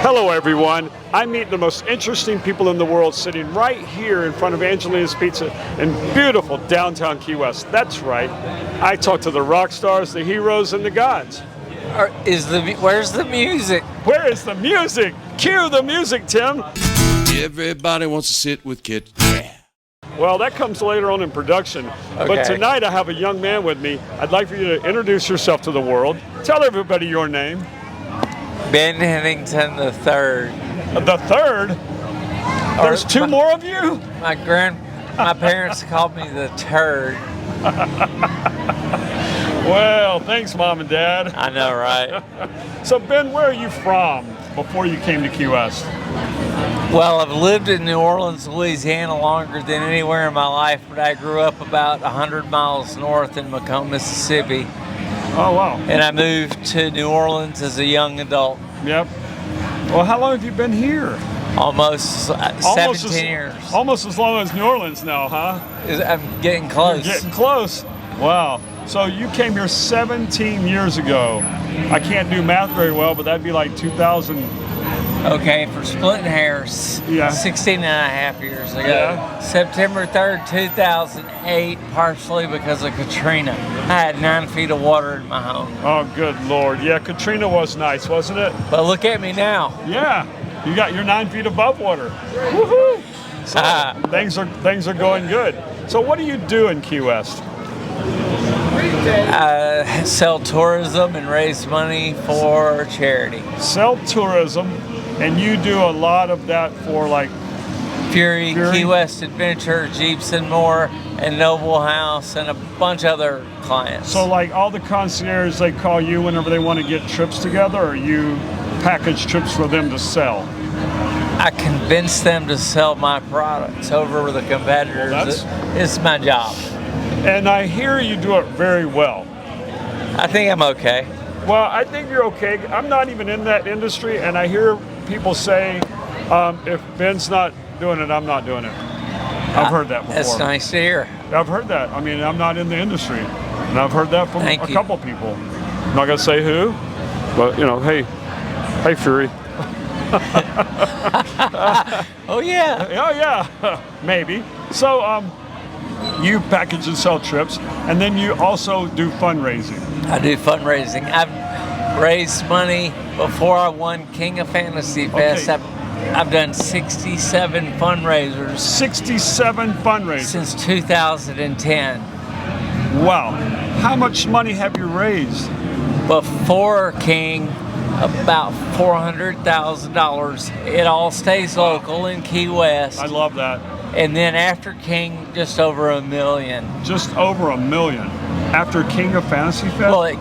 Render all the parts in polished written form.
Hello everyone. I meet the most interesting people in the world sitting right here in front of Angelina's Pizza in beautiful downtown Key West. That's right. I talk to the rock stars, the heroes, and the gods. Where's the music? Where is the music? Cue the music, Tim. Everybody wants to sit with Kit. Yeah. Well, that comes later on in production. Okay. But tonight I have a young man with me. I'd like for you to introduce yourself to the world. Tell everybody your name. Ben Hennington the third. The third? There's two more of you? My parents called me the turd. Well, thanks, Mom and Dad. I know, right? So, Ben, where are you from before you came to Key West? Well, I've lived in New Orleans, Louisiana longer than anywhere in my life, but I grew up about 100 miles north in Macomb, Mississippi. Oh, wow. And I moved to New Orleans as a young adult. Yep. Well, how long have you been here? Almost 17 years. Almost as long as New Orleans now, huh? I'm getting close. You're getting close. Wow. So you came here 17 years ago. I can't do math very well, but that'd be like 2000. Okay, for splitting hairs, Yeah. 16 and a half years ago. Yeah. September 3rd, 2008, partially because of Katrina. I had 9 feet of water in my home. Oh, good Lord. Yeah, Katrina was nice, wasn't it? But look at me now. Yeah. You got your 9 feet above water. Woohoo! So things are going good. So what do you do in Key West? Sell tourism and raise money for charity. Sell tourism, and you do a lot of that for like Fury, Key West Adventure, Jeeps and More, and Noble House, and a bunch of other clients. So like all the concierges, they call you whenever they want to get trips together, or you package trips for them to sell? I convince them to sell my products over the competitors. Well, it's my job. And I hear you do it very well. I think I'm okay. Well, I think you're okay. I'm not even in that industry, and I hear people say, if Ben's not doing it, I'm not doing it. I've heard that before. That's nice to hear. I've heard that. I mean, I'm not in the industry, and I've heard that from a couple people. I'm not gonna say who, but you know, hey Fury. Oh yeah. Oh yeah, maybe. So you package and sell trips, and then you also do fundraising. I do fundraising. I've raised money before I won King of Fantasy Fest. Okay. I've done 67 fundraisers. 67 fundraisers. Since 2010. Wow. How much money have you raised? Before King, about $400,000. It all stays local in Key West. I love that. And then after King, just over $1 million. Just over $1 million. After King of Fantasy Fest? Well,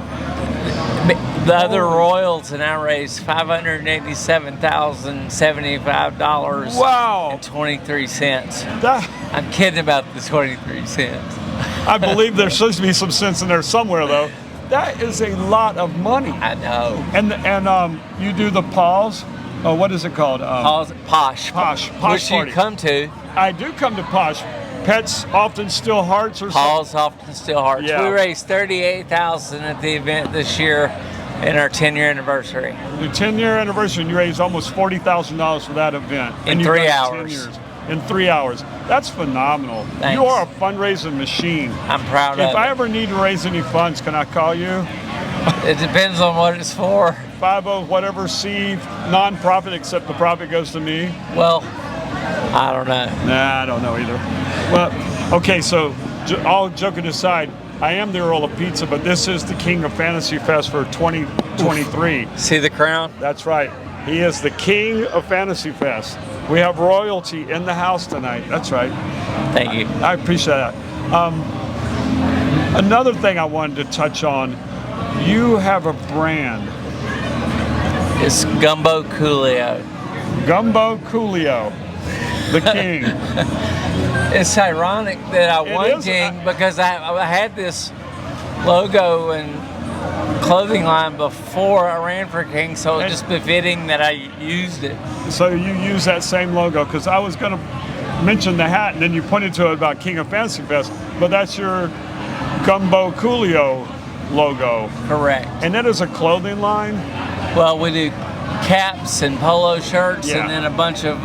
the other royals, and I raised $587,075. Wow. And 23 cents. That, I'm kidding about the 23 cents. I believe there's supposed to be some sense in there somewhere, though. That is a lot of money. I know. And you do the pause. What is it called? Posh. Posh Which party. you come to. I do come to Posh. Pets often steal hearts or something. Paul's often still hearts. Yeah. We raised $38,000 at the event this year in our 10-year anniversary. The 10-year anniversary, and you raised almost $40,000 for that event. In 3 hours. In 3 hours. That's phenomenal. Thanks. You are a fundraising machine. I'm proud of it. If I ever need to raise any funds, can I call you? It depends on what it's for. 50 whatever C, non-profit, except the profit goes to me. Well, I don't know. Nah, I don't know either. Well, okay, so all joking aside, I am the Earl of Pizza, but this is the King of Fantasy Fest for 2023. See the crown? That's right. He is the King of Fantasy Fest. We have royalty in the house tonight. That's right. Thank you. I appreciate that. Another thing I wanted to touch on, you have a brand. It's Gumbo Coolio. Gumbo Coolio, the king. It's ironic that I won King because I had this logo and clothing line before I ran for King, so it's just befitting that I used it. So you use that same logo, because I was going to mention the hat, and then you pointed to it about King of Fantasy Fest, but that's your Gumbo Coolio logo. Correct. And that is a clothing line? Well, we do caps and polo shirts, Yeah. and then a bunch of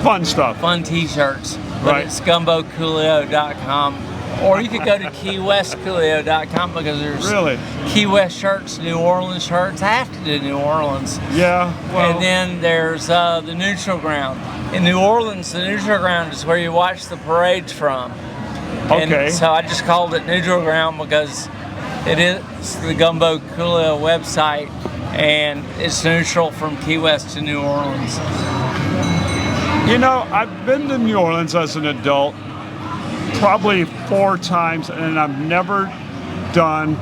Fun stuff. fun T-shirts. But Right. it's gumbocoolio.com. Or you could go to keywestcoolio.com because there's Really? Key West shirts, New Orleans shirts. I have to do New Orleans. Yeah. Well, And then there's the Neutral Ground. In New Orleans, the Neutral Ground is where you watch the parades from. okay. And so I just called it Neutral Ground because it is the Gumbo Coolio website, and it's neutral from Key West to New Orleans. You know, I've been to New Orleans as an adult probably 4 times, and I've never done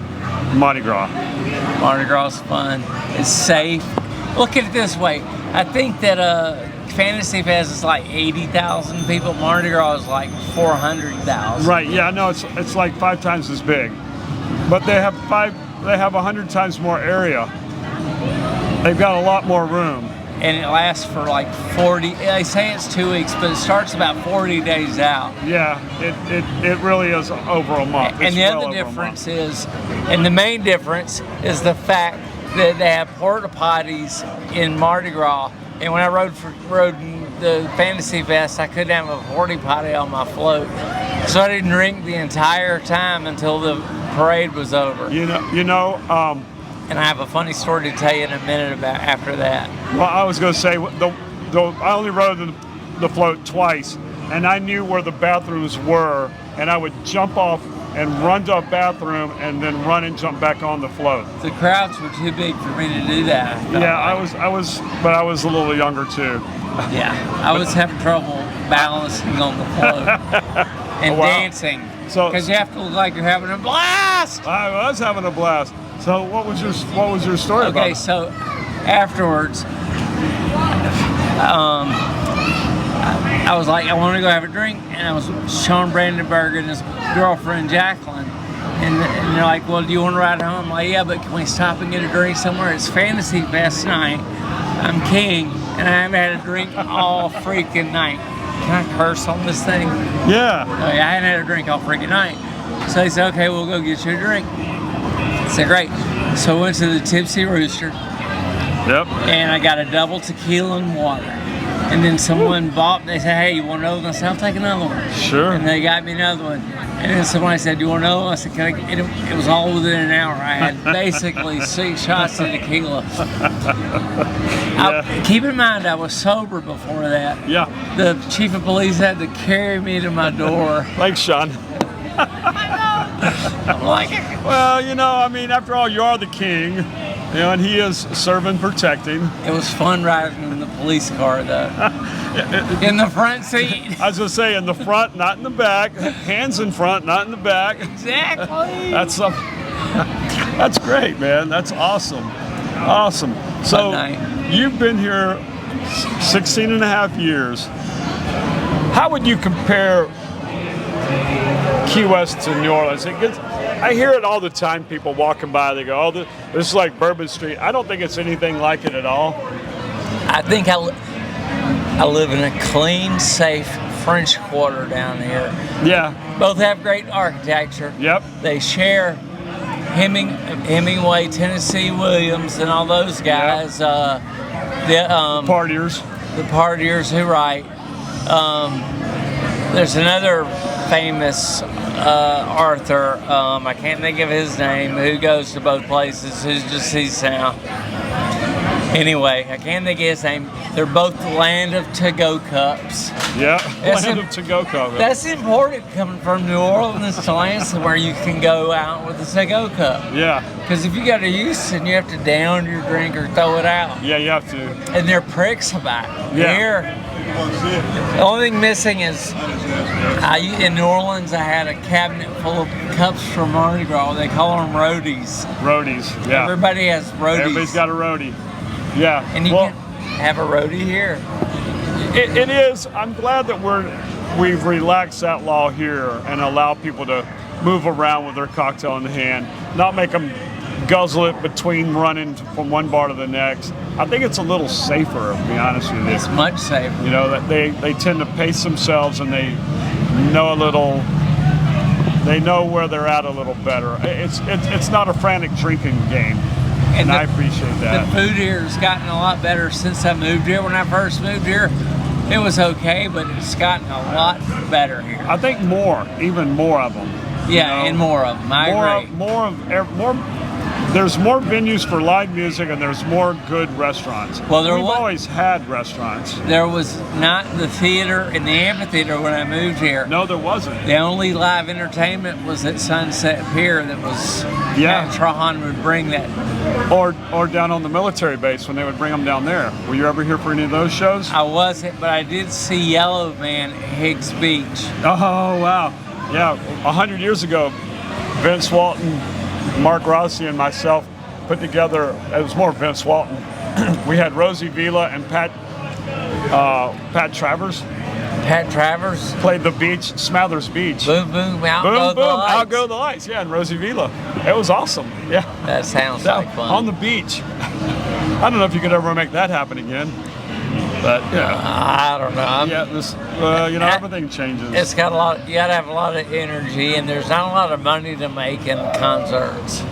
Mardi Gras. Mardi Gras is fun. It's safe. Look at it this way. I think that Fantasy Fest is like 80,000 people. Mardi Gras is like 400,000. Right? Yeah. No, it's like 5 times as big, but they have 100 times more area. They've got a lot more room. And it lasts for like 40. They say it's 2 weeks, but it starts about 40 days out. Yeah, it really is over a month. And It's the well other over a difference month. is, and the main difference is the fact that they have porta potties in Mardi Gras. And when I rode the Fantasy Fest, I couldn't have a porta potty on my float, so I didn't drink the entire time until the parade was over. And I have a funny story to tell you in a minute about after that. well, I was going to say I only rode the float twice, and I knew where the bathrooms were, and I would jump off and run to a bathroom and then run and jump back on the float. The crowds were too big for me to do that. Yeah, I was, but I was a little younger too. Yeah, I was having trouble balancing on the float and Wow. dancing. So- Because you have to look like you're having a blast. I was having a blast. So what was your story about? Okay, so afterwards, I was like, I want to go have a drink, and I was with Sean Brandenburg and his girlfriend Jacqueline, and they're like, well, do you want to ride home? I'm like, yeah, but can we stop and get a drink somewhere? It's Fantasy Fest night. I'm king, and I haven't had a drink all freaking night. Can I curse on this thing? Yeah. I hadn't had a drink all freaking night. So they said, okay, we'll go get you a drink. I said, great. So I went to the Tipsy Rooster, Yep. and I got a double tequila and water. And then someone they said, hey, you want another one? I said, I'll take another one. Sure. And they got me another one. And then somebody said, do you want another one? I said, can I? It was all within an hour. I had basically 6 shots of tequila. Keep in mind, I was sober before that. Yeah. The chief of police had to carry me to my door. Thanks, Sean. I'm like, Well, I mean, after all, you are the king, and he is serving, protecting. it was fun riding in the police car, though. In the front seat. I was gonna say, in the front, not in the back. Hands in front, not in the back. Exactly. That's great, man. That's awesome. Awesome. So night. you've been here 16 and a half years. How would you compare Key West to New Orleans? I hear it all the time. People walking by, they go, "Oh, this is like Bourbon Street." I don't think it's anything like it at all. I think I live in a clean, safe French Quarter down here. Yeah. Both have great architecture. Yep. They share Hemingway, Tennessee Williams, and all those guys. Partiers. The partiers who write. There's another famous Arthur, I can't think of his name, who goes to both places, who's deceased now. Anyway, I can't think of his name. They're both the land of to-go cups. Yeah. That's Land of to-go cup. That's important coming from New Orleans to Lansing, where you can go out with a to-go cup. Yeah. Because if you go to Houston, you have to down your drink or throw it out. Yeah, you have to. And they're pricks about it. Yeah. Here, the only thing missing is in New Orleans, I had a cabinet full of cups from Mardi Gras. They call them roadies. Roadies. Yeah. Everybody has roadies. Everybody's got a roadie. Yeah. And you can have a roadie here. It is. I'm glad that we've relaxed that law here and allow people to move around with their cocktail in the hand, not make them guzzle it between running from one bar to the next. I think it's a little safer, to be honest with you. It's much safer. That they tend to pace themselves and they know where they're at a little better. It's not a frantic drinking game. And I appreciate The that. food here has gotten a lot better since I moved here. When I first moved here, it was okay, but it's gotten a lot better here. I think even more of them. Yeah, and more of them. I agree. There's more venues for live music, and there's more good restaurants. Well, we've always had restaurants. There was not the theater and the amphitheater when I moved here. No, there wasn't. The only live entertainment was at Sunset Pier. That was Matt Trahan would bring that. Or down on the military base when they would bring them down there. Were you ever here for any of those shows? I wasn't, but I did see Yellow Man at Higgs Beach. Oh wow, yeah. 100 years ago, Vince Walton, Mark Rossi, and myself put together. It was more Vince Walton. We had Rosie Vila and Pat Travers. Pat Travers Played the beach, Smathers Beach. Boom boom out Boom go boom, the lights. out go the lights. Yeah, and Rosie Vila. It was awesome. Yeah. That sounds like fun. On the beach. I don't know if you could ever make that happen again. But yeah. I don't know. Everything changes. It's got a lot. You got to have a lot of energy, and there's not a lot of money to make in concerts.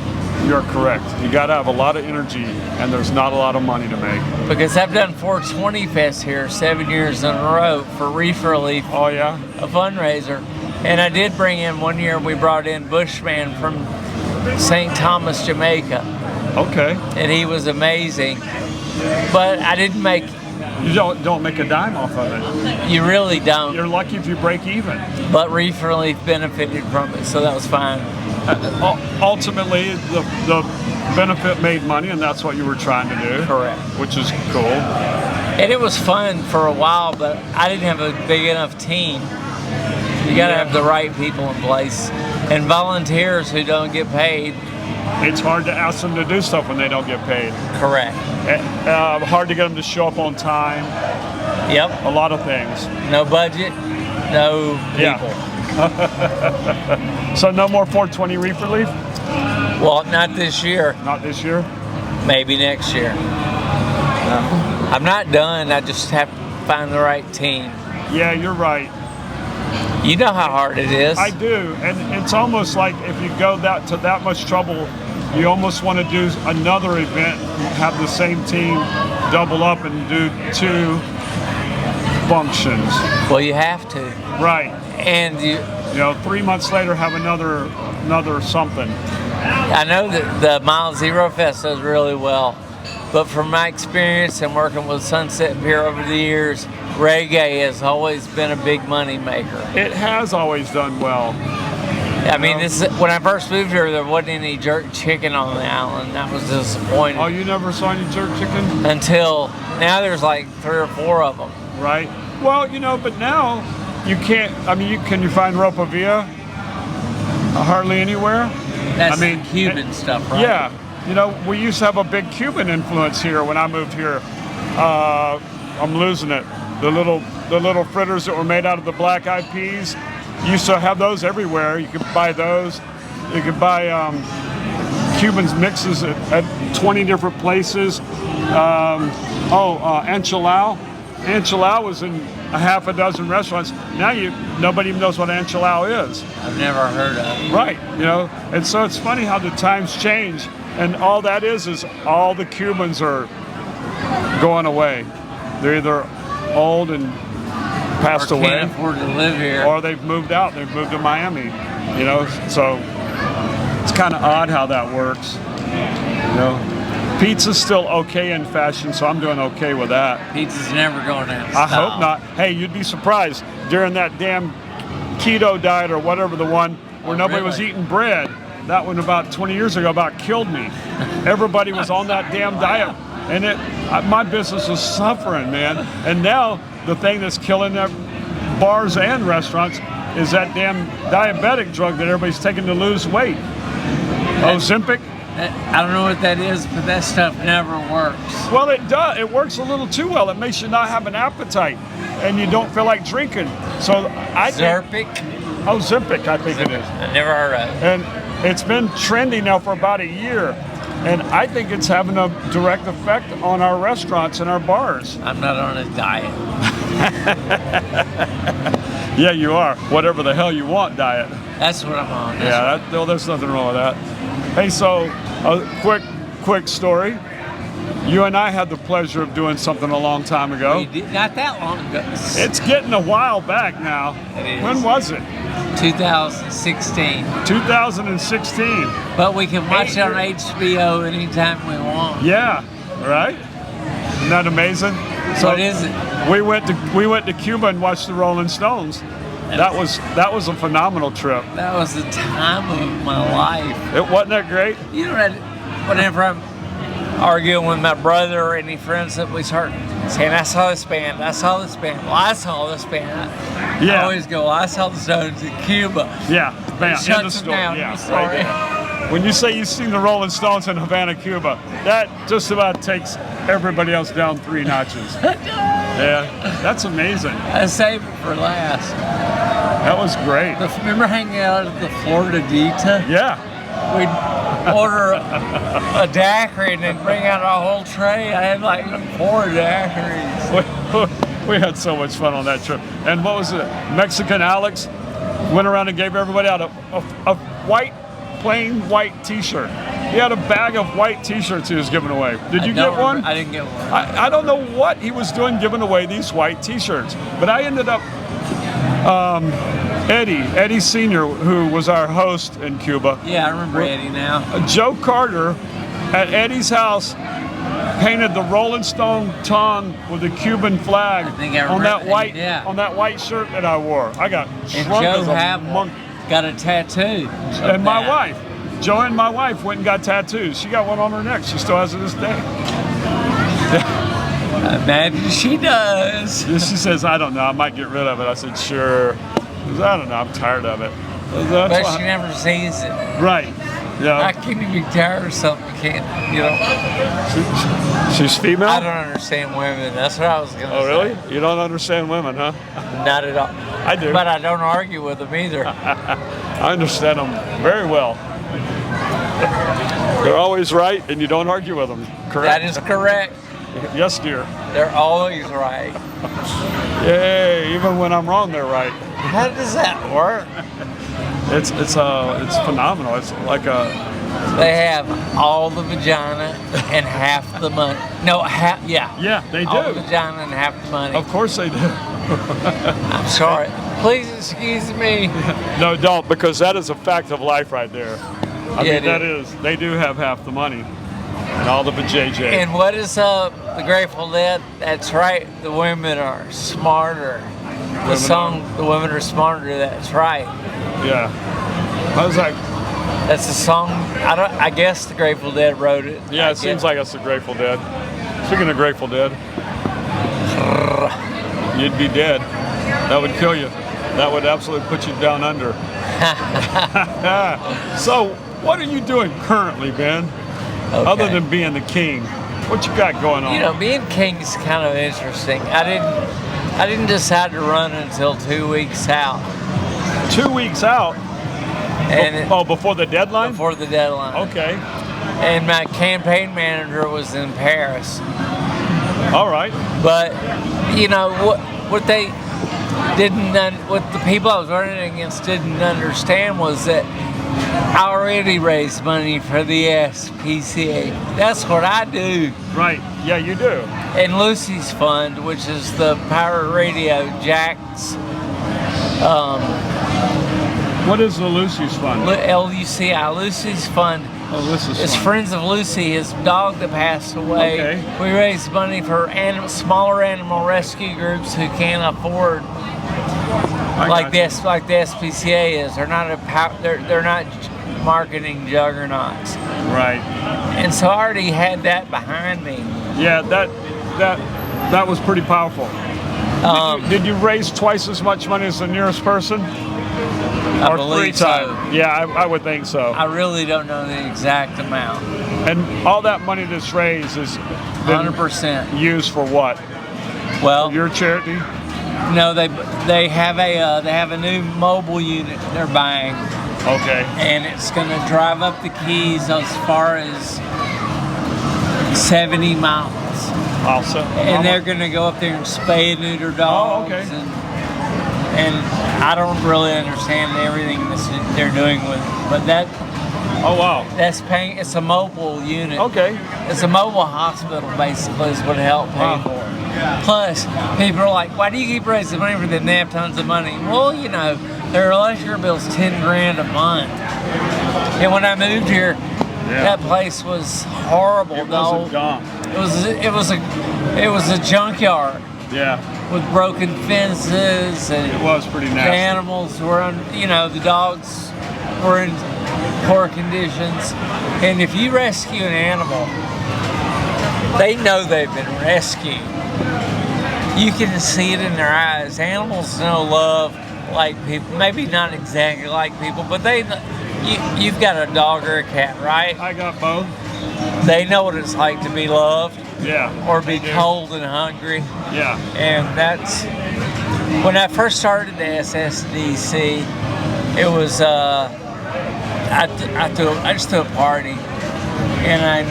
You're correct. You got to have a lot of energy, and there's not a lot of money to make. Because I've done 420 Fest here 7 years in a row for Reef Relief. Oh yeah. A fundraiser, and I did bring in one year. We brought in Bushman from St. Thomas, Jamaica. Okay. And he was amazing, but I didn't make. You don't make a dime off of it. You really don't. You're lucky if you break even. But Reef Relief benefited from it, so that was fine. Ultimately, the benefit made money, and that's what you were trying to do. Correct. Which is cool. And it was fun for a while, but I didn't have a big enough team. You got to have the right people in place. And volunteers who don't get paid. It's hard to ask them to do stuff when they don't get paid. Correct. Hard to get them to show up on time. Yep. A lot of things. No budget, no people. Yeah. So no more 420 Reef Relief? Well, not this year. Not this year? Maybe next year. I'm not done. I just have to find the right team. Yeah, you're right. You know how hard it is. I do, and it's almost like if you go to that much trouble, you almost want to do another event, have the same team double up and do 2 functions. Well, you have to. Right. And 3 months later have another something. I know that the Mile Zero Fest does really well, but from my experience and working with Sunset Pier over the years, reggae has always been a big money maker. It has always done well. I mean, when I first moved here, there wasn't any jerk chicken on the island. That was disappointing. Oh, you never saw any jerk chicken? Until now, there's like 3 or 4 of them. Right. Well, but now you can't. I mean, can you find ropa villa? Hardly anywhere. That's Cuban stuff, right? Yeah. We used to have a big Cuban influence here when I moved here. I'm losing it. The little fritters that were made out of the black eyed peas. You used to have those everywhere. You could buy those. You could buy Cuban mixes at 20 different places. Enchilada. Enchilada was in a half a dozen restaurants. Now nobody even knows what enchilada is. I've never heard of it. Right, and so it's funny how the times change, and all that is all the Cubans are going away. They're either old and passed away, can't afford to live here, or they've moved out. They've moved to Miami. So it's kind of odd how that works. Pizza's still okay in fashion, so I'm doing okay with that. Pizza's never going out of I style. hope not. Hey, you'd be surprised during that damn keto diet or whatever, the one where nobody was eating bread. That one about 20 years ago about killed me. Everybody was on that damn diet, and my business was suffering, man. And now the thing that's killing bars and restaurants is that damn diabetic drug that everybody's taking to lose weight. Ozempic. I don't know what that is, but that stuff never works. Well, it does. It works a little too well. It makes you not have an appetite, and you don't feel like drinking. So Zerpic? Ozempic, I think it is. I never heard of it. And it's been trendy now for about a year, and I think it's having a direct effect on our restaurants and our bars. I'm not on a diet. Yeah, you are. Whatever the hell you want diet. That's what I'm on. There's nothing wrong with that. Hey, so a quick quick story. You and I had the pleasure of doing something a long time ago. We did, not that long ago. It's getting a while back now. It is. When was it? 2016. 2016. But we can watch it on HBO anytime we want. Yeah, right? Isn't that amazing? So What is it? we went to Cuba and watched the Rolling Stones. That was a phenomenal trip. That was the time of my life. It wasn't that great? You know, whenever I'm arguing with my brother or any friends that we start saying, I saw this band, I saw this band, well, I saw this band. I always go, I saw the Stones in Cuba. Yeah, man, Shut in the them story. down, Yeah, I'm sorry. right there. When you say you've seen the Rolling Stones in Havana, Cuba, that just about takes everybody else down 3 notches. Yeah, that's amazing. I saved it for last. That was great. Remember hanging out at the Florida Dita? Yeah. We'd order a daiquiri and then bring out a whole tray. I had like 4 daiquiris. We had so much fun on that trip. And what was it? Mexican Alex went around and gave everybody out a white, plain white T-shirt. He had a bag of white T-shirts he was giving away. Did you get one? I didn't get one. I don't know what he was doing giving away these white T-shirts, but I ended up Eddie Sr., who was our host in Cuba. Yeah, I remember Eddie now. Joe Carter at Eddie's house painted the Rolling Stone tongue with the Cuban flag on that white shirt that I wore. I got shrunk as a monk. Got a tattoo. And my wife, Joe and my wife went and got tattoos. She got one on her neck. She still has it to this day. I imagine she does. She says, I don't know, I might get rid of it. I said, sure. I don't know, I'm tired of it. But she never sees it. Right. Yeah. I can't even be tired of something you can't, you know. She's female? I don't understand women. That's what I was going to say. Oh, really? You don't understand women, huh? Not at all. I do. But I don't argue with them either. I understand them very well. They're always right, and you don't argue with them. Correct? That is correct. Yes, dear. They're always right. Yay! Even when I'm wrong, they're right. How does that work? It's phenomenal. It's like a. They have all the vagina and half the money. No, half. Yeah. Yeah, they do. All the vagina and half the money. Of course they do. I'm sorry. Please excuse me. No, don't, because that is a fact of life right there. I mean, that is. They do have half the money. And all the vajayjay. And what is the Grateful Dead? That's right. The women are smarter. The women are smarter. That's right. Yeah. I was like. That's a song. I guess the Grateful Dead wrote it. Yeah, it seems like it's the Grateful Dead. Speaking of Grateful Dead, you'd be dead. That would kill you. That would absolutely put you down under. So, what are you doing currently, Ben? Okay. Other than being the king, what you got going on? You know, being king's kind of interesting. I didn't decide to run until 2 weeks out. 2 weeks out? And before the deadline? Before the deadline. Okay. And my campaign manager was in Paris. All right. But you know what the people I was running against didn't understand was that I already raised money for the SPCA. That's what I do. Right. Yeah, you do. And Lucy's Fund, which is the pirate radio Jack's. What is the Lucy's Fund? LUCI, Lucy's Fund. Oh, Lucy's It's Fund. Friends of Lucy, his dog that passed away. Okay. We raised money for smaller animal rescue groups who can't afford like the SPCA is. They're not they're not marketing juggernauts. Right. And so I already had that behind me. Yeah, that was pretty powerful. Did you raise twice as much money as the nearest person? I believe so. Yeah, I would think so. I really don't know the exact amount. And all that money that's raised is 100% used for what? Well, for your charity? No, they have a new mobile unit they're buying. Okay. And it's going to drive up the Keys as far as 70 miles. Awesome. And they're going to go up there and spay and neuter dogs. Oh, okay. And I don't really understand everything they're doing with it, but Oh, wow. That's paying. It's a mobile unit. Okay. It's a mobile hospital, basically, is what it helped pay Wow. for. Plus, people are like, why do you keep raising money for them? They have tons of money. Well, you know, their electric bill's $10,000 a month. And when I moved here, that place was horrible. It was a dump. It was a junkyard. Yeah. With broken fences, and It was pretty the nasty. animals were, the dogs were in poor conditions. And if you rescue an animal, they know they've been rescued. You can see it in their eyes. Animals know love like people, maybe not exactly like people, but you've got a dog or a cat, right? I got both. They know what it's like to be loved. Yeah. Or be cold and hungry. Yeah. And that's when I first started the SSDC. It was I just threw a party, and I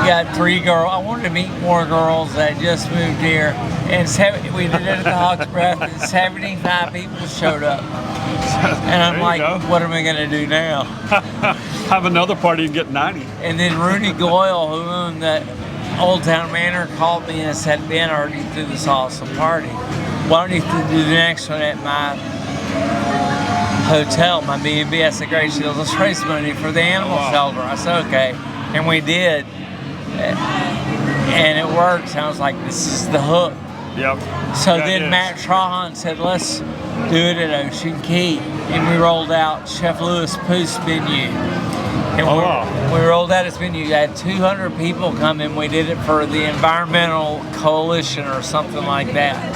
got 3 girls. I wanted to meet more girls that just moved here, and we did it at the Hawk's Breath, and 75 people showed up. And I'm like, what am I gonna do now? Have another party and get 90. And then Rooney Goyle, who owned that Old Town Manor, called me and said, Ben already threw this awesome party. Why don't you do the next one at my hotel, my B&B? I said, great, she goes, let's raise money for the animal shelter. I said, okay. And we did. And it worked. And I was like, this is the hook. Yep. So then Matt Trahan said, let's do it at Ocean Key. And we rolled out Chef Louis Poost's menu. And we rolled out his menu. We had 200 people come in. We did it for the Environmental Coalition or something like that.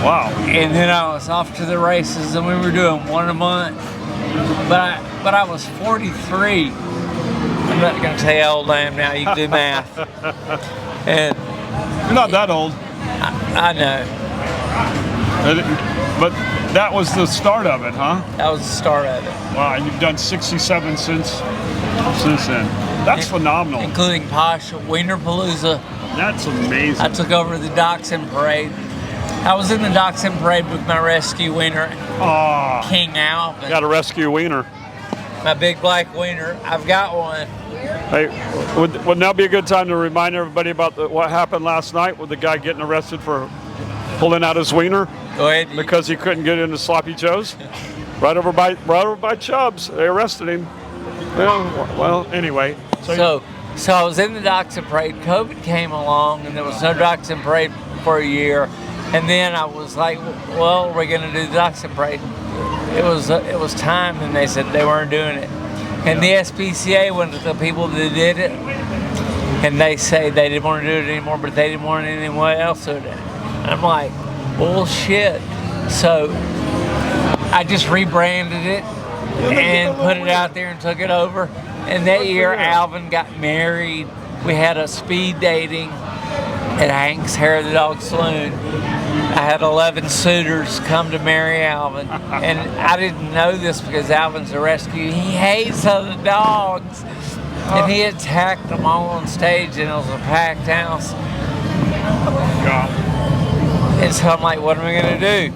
Wow. And then I was off to the races, and we were doing one a month. But I was 43. I'm not going to tell you how old I am now. You can do math. And You're not that old. I know. But that was the start of it, huh? That was the start of it. Wow, and you've done 67 since then. That's phenomenal. Including Posh, Wienerpalooza. That's amazing. I took over the Dachshund Parade. I was in the Dachshund Parade with my rescue wiener, King Alvin. Got a rescue wiener. My big black wiener. I've got one. Hey, would now be a good time to remind everybody about what happened last night with the guy getting arrested for pulling out his wiener? Go ahead. Because he couldn't get into Sloppy Joe's? Right over by Chubb's. They arrested him. Well, anyway. So I was in the Dachshund Parade. COVID came along, and there was no Dachshund Parade for a year. And then I was like, well, we're going to do the Dachshund Parade. It was time, and they said they weren't doing it. And the SPCA went to the people that did it, and they say they didn't want to do it anymore, but they didn't want anyone else to do it. I'm like, bullshit. So I just rebranded it and put it out there and took it over. And that year, Alvin got married. We had a speed dating at Hank's Hair of the Dog Saloon. I had 11 suitors come to marry Alvin. And I didn't know this because Alvin's a rescue. He hates other dogs. And he attacked them all on stage, and it was a packed house. And so I'm like, what am I going to do?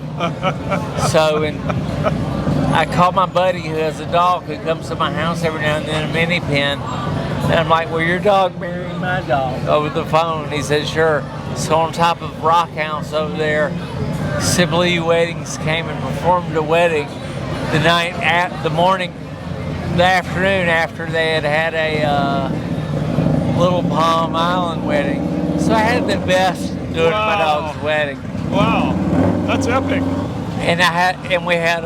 I called my buddy who has a dog who comes to my house every now and then, a mini pen. And I'm like, will your dog marry my dog over the phone? And he said, sure. So on top of Rock House over there, Sibley Weddings came and performed a wedding the afternoon after they had a Little Palm Island wedding. So I had the best doing my dog's wedding. Wow, that's epic. And we had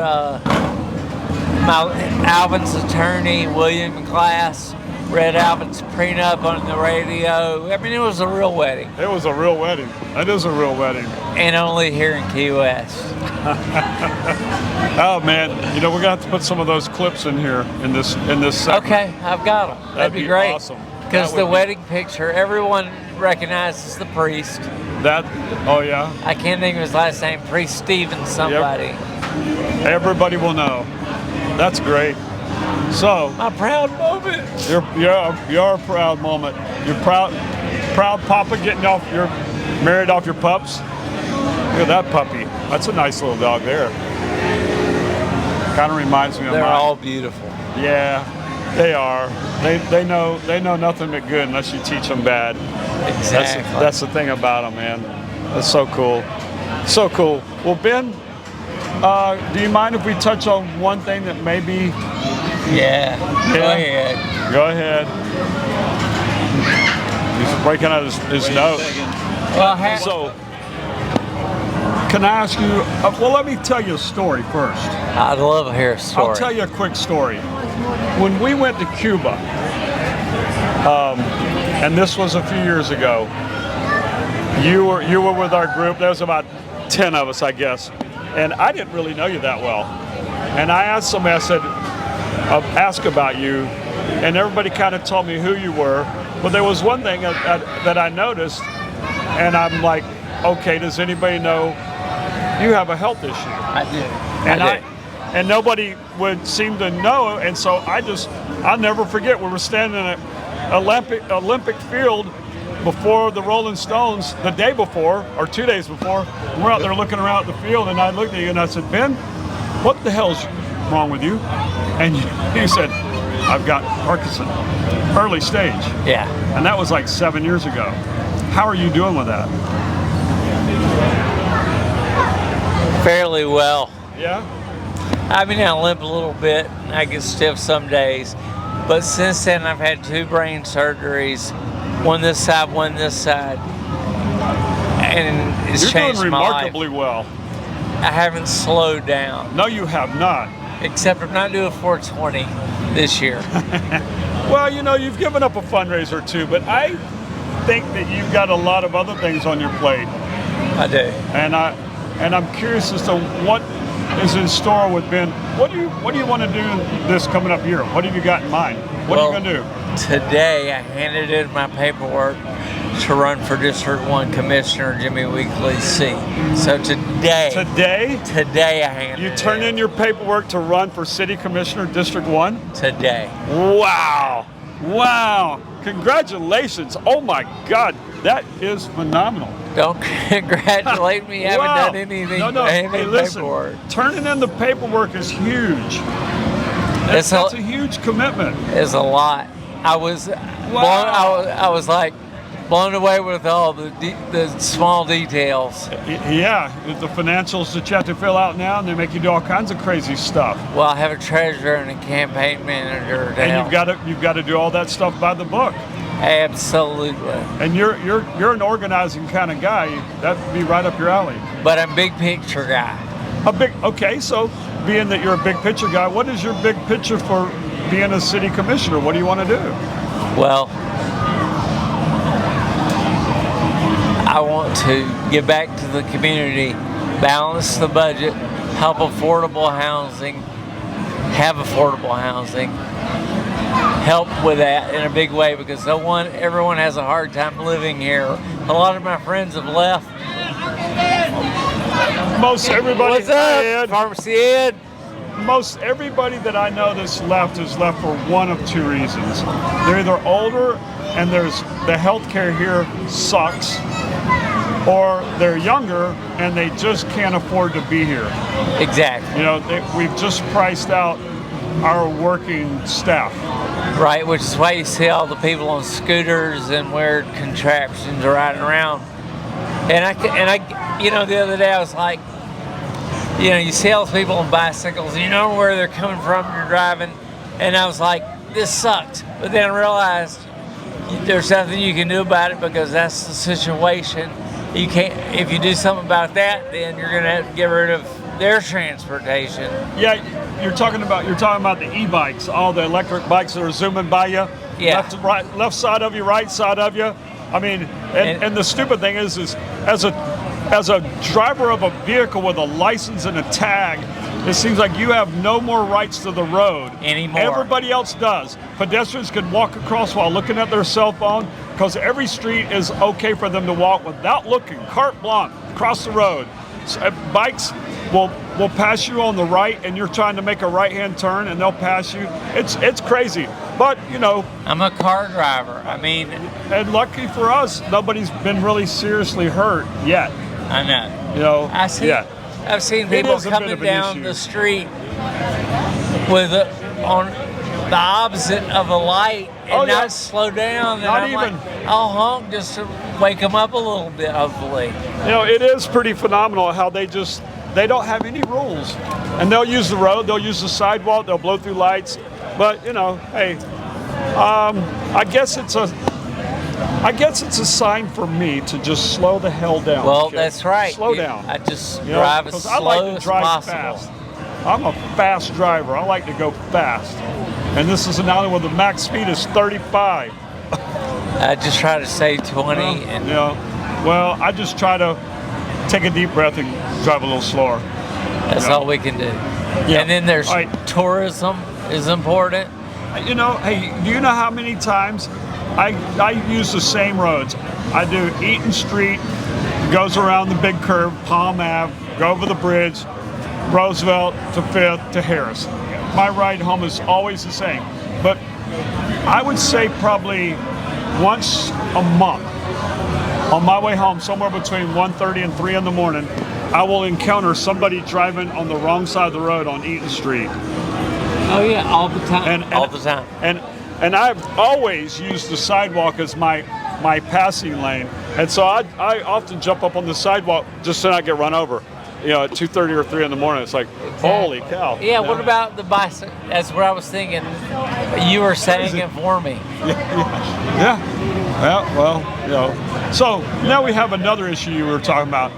Alvin's attorney, William Glass, read Alvin's prenup on the radio. I mean, it was a real wedding. It was a real wedding. That is a real wedding. And only here in Key West. Oh man, we're gonna have to put some of those clips in here in this segment. Okay, I've got them. That'd be great. Awesome. Because the wedding picture, everyone recognizes the priest. Oh yeah. I can't think of his last name. Priest Stevens somebody. Yep. Everybody will know. That's great. So my proud moment. You're a proud moment. You're proud Papa you're married off your pups. Look at that puppy. That's a nice little dog there. Kind of reminds me of They're mine. all beautiful. Yeah, they are. They know nothing but good unless you teach them bad. Exactly. That's the thing about them, man. That's so cool. So cool. Well, Ben, do you mind if we touch on one thing that maybe? Yeah. Go ahead. Go ahead. He's breaking out his note. Well, So, can I ask you? Well, let me tell you a story first. I'd love to hear a story. I'll tell you a quick story. When we went to Cuba, and this was a few years ago, you were with our group. There was about 10 of us, I guess, and I didn't really know you that well. And I asked somebody, I said, ask about you, and everybody kind of told me who you were. But there was one thing that I noticed, and I'm like, okay, does anybody know you have a health issue? I do. And nobody would seem to know, and so I'll never forget, we were standing in an Olympic field before the Rolling Stones the day before, or 2 days before. We're out there looking around the field, and I looked at you and I said, Ben, what the hell's wrong with you? And you said, I've got Parkinson, early stage. Yeah. And that was like 7 years ago. How are you doing with that? Fairly well. Yeah? I mean, I limp a little bit. I get stiff some days. But since then, I've had 2 brain surgeries. One this side, one this side. And it's You're changed doing my life. remarkably well. I haven't slowed down. No, you have not. Except I'm not doing 420 this year. Well, you know, you've given up a fundraiser too, but I think that you've got a lot of other things on your plate. I do. And I'm curious as to what is in store with Ben. What do you want to do this coming up year? What have you got in mind? What are you going to do? Today I handed in my paperwork to run for District 1 Commissioner Jimmy Weekly's seat. So today I handed You turn in your paperwork to run for City Commissioner District 1? Today. Wow. Congratulations. Oh my God. That is phenomenal. Don't congratulate me. I haven't done anything. No. Hey, listen. Paperwork. Turning in the paperwork is huge. That's a huge commitment. It's a lot. I was like blown away with all the small details. Yeah, the financials that you have to fill out now, and they make you do all kinds of crazy stuff. Well, I have a treasurer and a campaign manager. And you've got to do all that stuff by the book. Absolutely. And you're an organizing kind of guy. That'd be right up your alley. But I'm a big picture guy. Okay, so being that you're a big picture guy, what is your big picture for being a city commissioner? What do you want to do? Well, I want to give back to the community, balance the budget, help affordable housing, have affordable housing, help with that in a big way because everyone has a hard time living here. A lot of my friends have left. Most everybody. What's up, Pharmacy Ed? Most everybody that I know that's left is left for one of 2 reasons. They're either older and the healthcare here sucks, or they're younger and they just can't afford to be here. Exactly. You know, we've just priced out our working staff. Right, which is why you see all the people on scooters and weird contraptions riding around. And I, the other day I was like, you see all those people on bicycles, and you know where they're coming from, you're driving, and I was like, this sucks. But then I realized there's nothing you can do about it because that's the situation. You can't, if you do something about that, then you're gonna have to get rid of their transportation. Yeah, you're talking about the e-bikes, all the electric bikes that are zooming by you, left side of you, right side of you. I mean, and the stupid thing is as a driver of a vehicle with a license and a tag, it seems like you have no more rights to the road anymore. Everybody else does. Pedestrians can walk across while looking at their cell phone because every street is okay for them to walk without looking, carte blanche, across the road. So, bikes will pass you on the right, and you're trying to make a right-hand turn, and they'll pass you. It's crazy. But, I'm a car driver. I mean... And lucky for us, nobody's been really seriously hurt yet. I know. I've seen people coming down the street the opposite of a light and not slow down. And Not I'm even. like, I'll honk just to wake them up a little bit, hopefully. You know, it is pretty phenomenal how they don't have any rules. And they'll use the road, they'll use the sidewalk, they'll blow through lights. But, you know, hey, I guess it's a sign for me to just slow the hell down. Well, kid. that's right. Slow down. I just You know, drive as 'cause slow I like to as drive possible. fast. I'm a fast driver. I like to go fast. And this is an island where the max speed is 35. I just try to say 20 and You know, well, I just try to take a deep breath and drive a little slower. that's Yeah. all we can do. Yeah. And then there's All right. tourism is important. You know, hey, do you know how many times I use the same roads? I do Eaton Street, goes around the big curve, Palm Ave, go over the bridge, Roosevelt to 5th to Harris. My ride home is always the same. But I would say probably once a month on my way home, somewhere between 1:30 and 3 in the morning, I will encounter somebody driving on the wrong side of the road on Eaton Street. Oh yeah, all the time. And- all the time. And I've always used the sidewalk as my passing lane. And so I often jump up on the sidewalk just so I get run over. You know, at 2:30 or 3 in the morning, it's like, holy cow. Yeah, what about the bicycle? That's what I was thinking. You were saying it for me. Yeah. Well, you know. So now we have another issue you were talking about.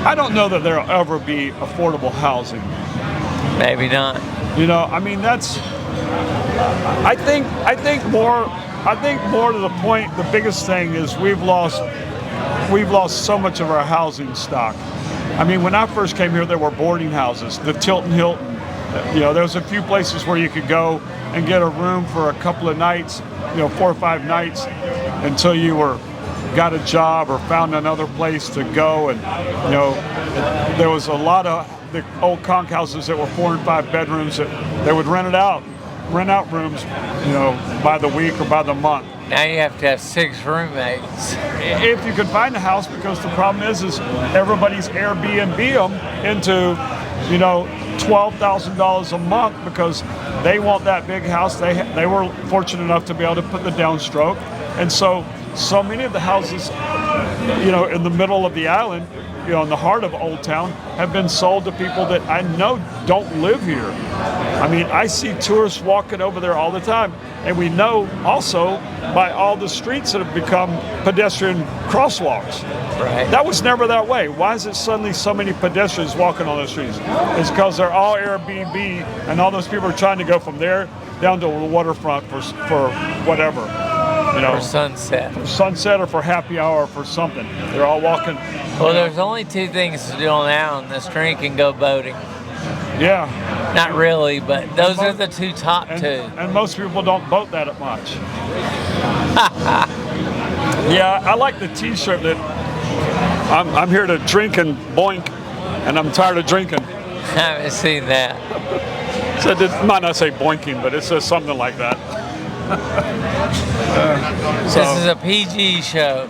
I don't know that there'll ever be affordable housing. Maybe not. You know, I mean, that's. I think more to the point. The biggest thing is we've lost so much of our housing stock. I mean, when I first came here, there were boarding houses, the Tilton Hilton. You know, there was a few places where you could go and get a room for a couple of nights, you know, 4 or 5 nights until you got a job or found another place to go. And, you know, there was a lot of the old conch houses that were 4 and 5 bedrooms that they would rent out rooms, you know, by the week or by the month. Now you have to have 6 roommates. If you could find a house, because the problem is everybody's Airbnb them into, you know, $12,000 a month because they want that big house. They were fortunate enough to be able to put the downstroke, and so many of the houses, you know, in the middle of the island, you know, in the heart of Old Town, have been sold to people that I know don't live here. I mean, I see tourists walking over there all the time, and we know also by all the streets that have become pedestrian crosswalks. Right. That was never that way. Why is it suddenly so many pedestrians walking on those streets? It's because they're all Airbnb, and all those people are trying to go from there down to the waterfront for whatever. You know, For sunset. or for happy hour or for something. They're all walking. Well, there's only 2 things to do on the island: this drink and go boating. Yeah. Not really, but those are the 2 top 2. And most people don't boat that much. Yeah, I like the T-shirt that I'm here to drink and boink, and I'm tired of drinking. I haven't seen that. So it might not say boinking, but it says something like that. This is a PG show.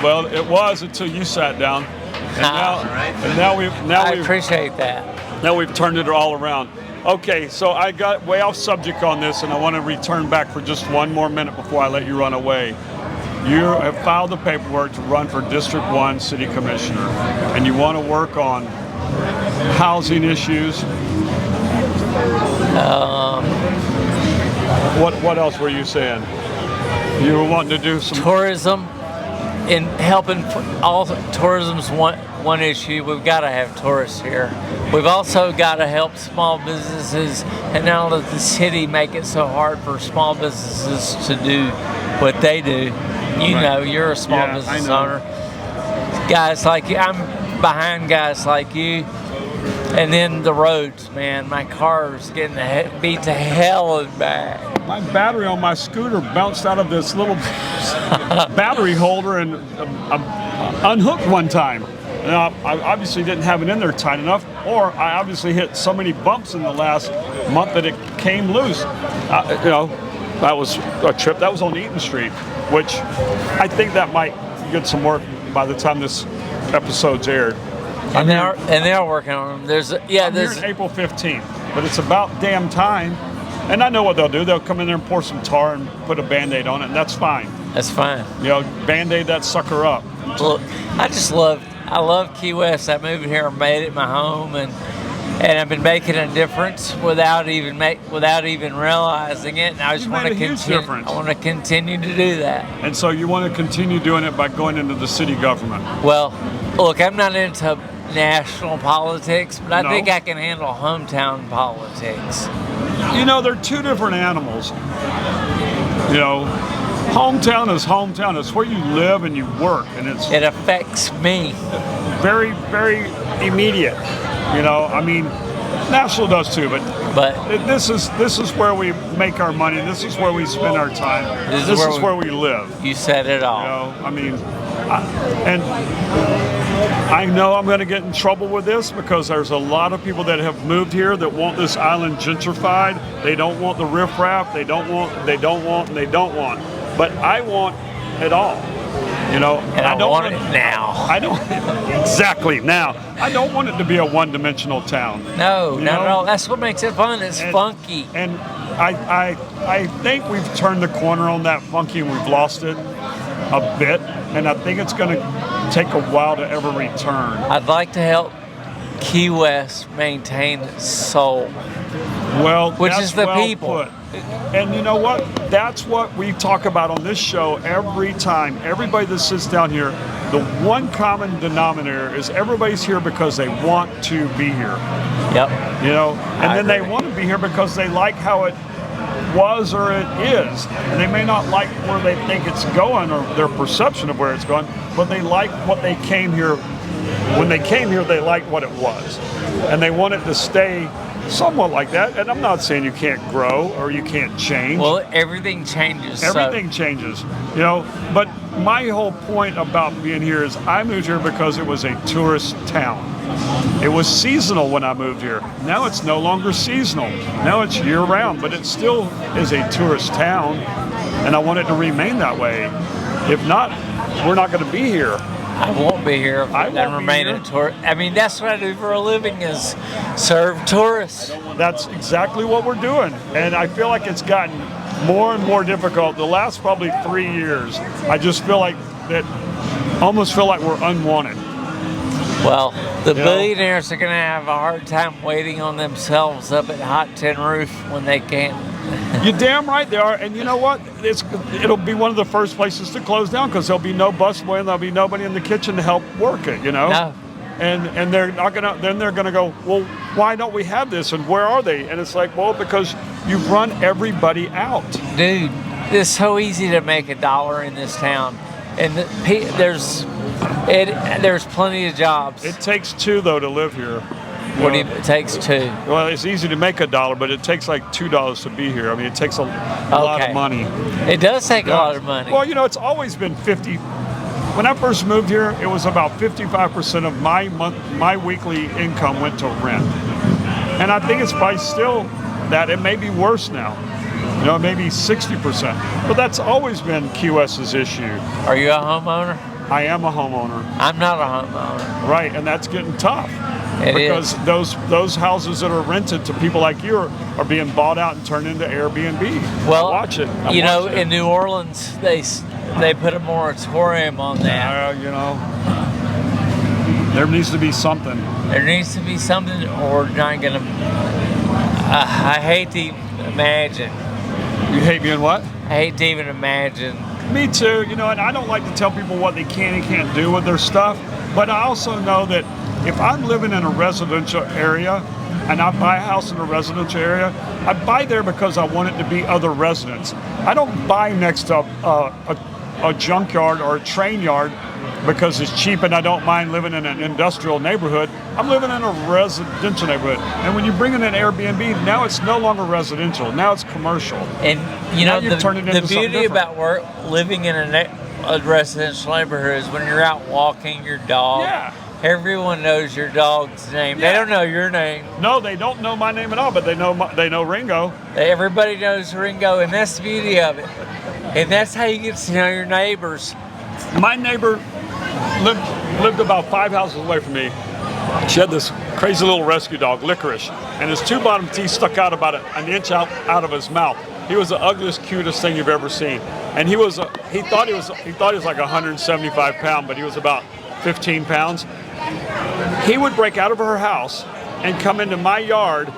Well, it was until you sat down, and now I appreciate that. Now we've turned it all around. Okay, so I got way off subject on this, and I want to return back for just 1 more minute before I let you run away. You have filed the paperwork to run for District 1 City Commissioner, and you want to work on housing issues. What else were you saying? You were wanting to do some Tourism, in helping all tourism's one issue. We've got to have tourists here. We've also got to help small businesses, and now that the city make it so hard for small businesses to do what they do. You know, you're a small business owner. Guys like you, I'm behind guys like you. And then the roads, man. My car's getting beat to hell and back. My battery on my scooter bounced out of this little battery holder and unhooked one time. And I obviously didn't have it in there tight enough, or I obviously hit so many bumps in the last month that it came loose. You know, that was a trip. That was on Eaton Street, which I think that might get some work by the time this episode's aired. And they are working on them. There's here on April 15th, but it's about damn time And I know what they'll do. They'll come in there and pour some tar and put a Band-Aid on it, and that's fine. That's fine. You know, Band-Aid that sucker up. Look, I love Key West. I moved here and made it my home, and I've been making a difference without even realizing it. And I just want to continue. I want to continue to do that. And so you want to continue doing it by going into the city government. Well, look, I'm not into national politics, but I No. think I can handle hometown politics. You know, they're two different animals. You know, hometown is hometown. It's where you live and you work, and it's It affects me. very, very immediate. You know, I mean, national does too, but But this is where we make our money. This is where we spend our time. This is where we live. you said it all. You know, I mean, and I know I'm going to get in trouble with this because there's a lot of people that have moved here that want this island gentrified. They don't want the riffraff. They don't want. But I want it all. You know, And I don't want it now. I don't exactly now. I don't want it to be a one-dimensional town. No, You not at know? all. That's what makes it fun. It's funky. And I think we've turned the corner on that funky, and we've lost it a bit. And I think it's going to take a while to ever return. I'd like to help Key West maintain its soul. Well, Which that's is the well people. put. And you know what? That's what we talk about on this show every time. Everybody that sits down here, the one common denominator is everybody's here because they want to be here. Yep. You know, and I then they agree. want to be here because they like how it was or it is. And they may not like where they think it's going or their perception of where it's going, but they like what they came here. When they came here, they liked what it was. And they want it to stay somewhat like that. And I'm not saying you can't grow or you can't change. Well, everything changes. Everything changes, you know. But my whole point about being here is I moved here because it was a tourist town. It was seasonal when I moved here. Now it's no longer seasonal. Now it's year-round, but it still is a tourist town, and I want it to remain that way. If not, we're not going to be here. I won't be here if I I don't won't be remain here. a tourist. I mean, that's what I do for a living is serve tourists. That's exactly what we're doing. And I feel like it's gotten more and more difficult. The last probably 3 years, I just feel like almost feel like we're unwanted. Well, the Yeah. billionaires are going to have a hard time waiting on themselves up at Hot Tin Roof when they can't. You're damn right they are. And you know what? It'll be one of the first places to close down because there'll be no busboy and there'll be nobody in the kitchen to help work it, you know? No. And they're not gonna. Then they're gonna go. Well, why don't we have this? And where are they? And it's like, well, because you've run everybody out. Dude, it's so easy to make $1 in this town. And there's plenty of jobs. It takes two though to live here. What do you, it takes two. Well, it's easy to make $1, but it takes like $2 to be here. I mean, it takes a lot Okay. of money. It does take a lot of money. Well, you know, it's always been 50. When I first moved here, it was about 55% of my weekly income went to rent. And I think it's probably still that. It may be worse now. You know, maybe 60%. But that's always been Key West's issue. Are you a homeowner? I am a homeowner. I'm not a homeowner. Right, and that's getting tough. It because is. those houses that are rented to people like you are being bought out and turned into Airbnb. Well, I watch it. You know, in New Orleans, they put a moratorium on that. You know, there needs to be something. There needs to be something, or not gonna. I hate to even imagine. You hate being what? I hate to even imagine. Me too. You know, and I don't like to tell people what they can and can't do with their stuff. But I also know that if I'm living in a residential area and I buy a house in a residential area, I buy there because I want it to be other residents. I don't buy next to a junkyard or a train yard because it's cheap and I don't mind living in an industrial neighborhood. I'm living in a residential neighborhood. And when you bring in an Airbnb, now it's no longer residential. Now it's commercial. And you know, Now you've turned it the into something beauty different. about living in a residential neighborhood is when you're out walking your dog. Yeah. Everyone knows your dog's name. Yeah. They don't know your name. No, they don't know my name at all, but they know Ringo. Everybody knows Ringo, and that's the beauty of it. And that's how you get to know your neighbors. My neighbor lived about 5 houses away from me, She had this crazy little rescue dog, Licorice, and his two bottom teeth stuck out about an inch out of his mouth. He was the ugliest, cutest thing you've ever seen. And he thought he was like 175 pounds, but he was about 15 pounds. He would break out of her house and come into my yard,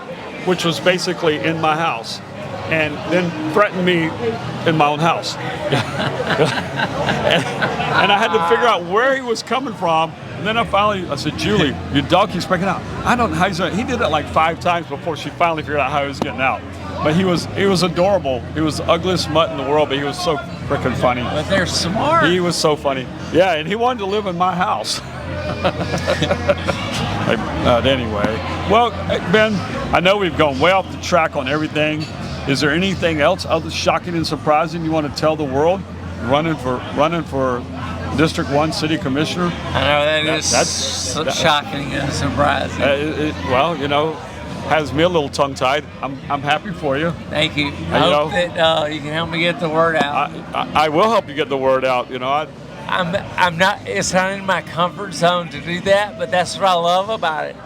which was basically in my house, and then threaten me in my own house. and I had to figure out where he was coming from. And then I said, Julie, your dog keeps breaking out. I don't know how he's doing it. He did it like 5 times before she finally figured out how he was getting out. But he was adorable. He was the ugliest mutt in the world, but he was so freaking funny. But they're smart. He was so funny. Yeah, and he wanted to live in my house. Anyway, well, Ben, I know we've gone way off the track on everything. Is there anything else other shocking and surprising you want to tell the world? Running for District 1 City Commissioner? I know that's shocking and surprising. Well, you know, has me a little tongue-tied. I'm happy for you. Thank you. I hope that you can help me get the word out. I will help you get the word out. You know, I'm not. It's not in my comfort zone to do that, but that's what I love about it.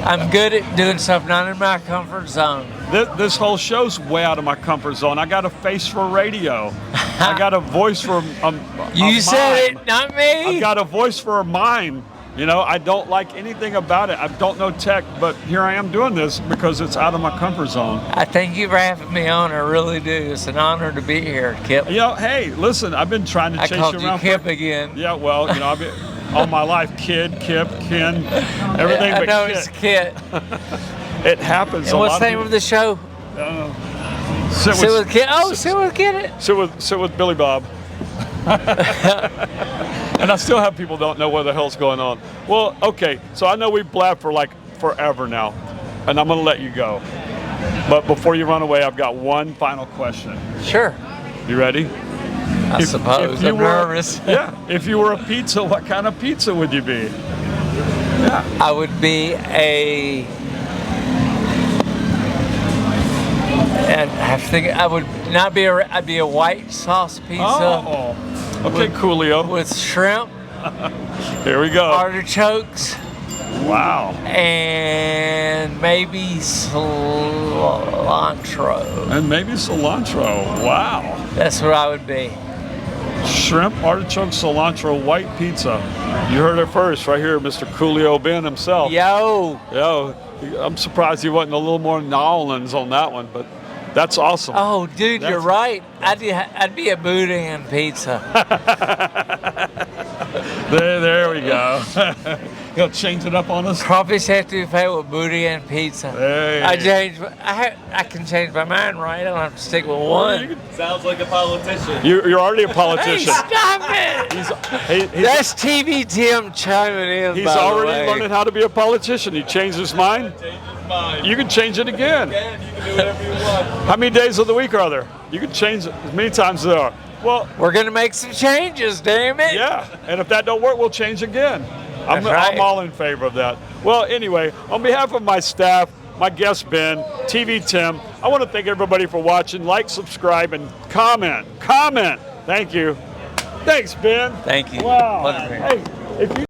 I'm good at doing stuff not in my comfort zone. This whole show's way out of my comfort zone. I got a face for radio. I got a voice for you said it, not me. I got a voice for a mime. You know, I don't like anything about it. I don't know tech, but here I am doing this because it's out of my comfort zone. I thank you for having me on. I really do. It's an honor to be here, Kip. You know, hey, listen, I've been trying to chase you around. I called you Kip again. Yeah, well, you know, I've been all my life, Kid, Kip, Ken, everything but Kit. I know it's Kit. It happens and a lot. What's the name of the show? Sit with Kit. Oh, sit with Kit. Sit with Billy Bob. And I still have people don't know what the hell's going on. Well, okay, so I know we've blabbed for like forever now, and I'm gonna let you go. But before you run away, I've got one final question. Sure. You ready? I suppose. I'm nervous. Yeah. If you were a pizza, what kind of pizza would you be? Yeah. I would be a. And I have to think. I would not be a. I'd be a white sauce pizza. Oh. Okay, Coolio. With shrimp. Here we go. Artichokes. Wow. And maybe cilantro. Wow. That's what I would be. Shrimp, artichoke, cilantro, white pizza. You heard it first, right here, Mr. Coolio Ben himself. Yo, I'm surprised he wasn't a little more Nolans on that one, but that's awesome. Oh, dude, you're right. I'd be a boudin pizza. There we go. He'll change it up on us. Crawfish etouffee with boudin pizza. Hey. I can change my mind, right? I don't have to stick with one. Sounds like a politician. You're already a politician. Hey, stop it! That's TV Tim chiming in. He's already learning how to be a politician. He changed his mind. You can change it again. You can do whatever you want. How many days of the week are there? You can change it as many times as there are. Well, we're gonna make some changes, damn it. Yeah, and if that don't work, we'll change again. I'm all in favor of that. Well, anyway, on behalf of my staff, my guest Ben, TV Tim, I want to thank everybody for watching. Like, subscribe, and comment. Thank you. Thanks, Ben. Thank you. Wow. Pleasure. Hey, if you